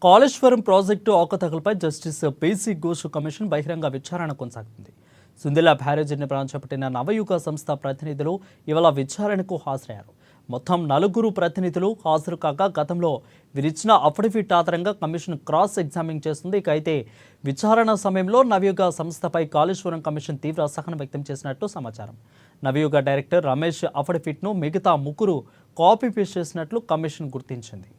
Kaleshwaram project అవకతవకలపై justice PC Ghosh commission బహిరంగ విచారణ కొనసాగుతుంది. సుందిల్లా బ్యారేజీ నిర్మాణం చేపట్టిన నవయుగ సంస్థ ప్రతినిధులు ఇవాళ విచారణకు హాజరయ్యారు. మొత్తం 4 ప్రతినిధులు హాజరు కాగా గతంలో వీరిచ్చిన అఫిడవిట్ ఆధారంగా కమిషన్ క్రాస్ ఎగ్జామినింగ్ చేస్తుంది. ఇక అయితే విచారణ సమయంలో నవయుగ సంస్థపై కాళేశ్వరం కమిషన్ తీవ్ర అసహనం వ్యక్తం చేసినట్లు సమాచారం. నవయుగ డైరెక్టర్ రమేష్ అఫిడవిట్ను మిగతా 3 కాపీ పేస్ట్ చేసినట్లు కమిషన్ గుర్తించింది.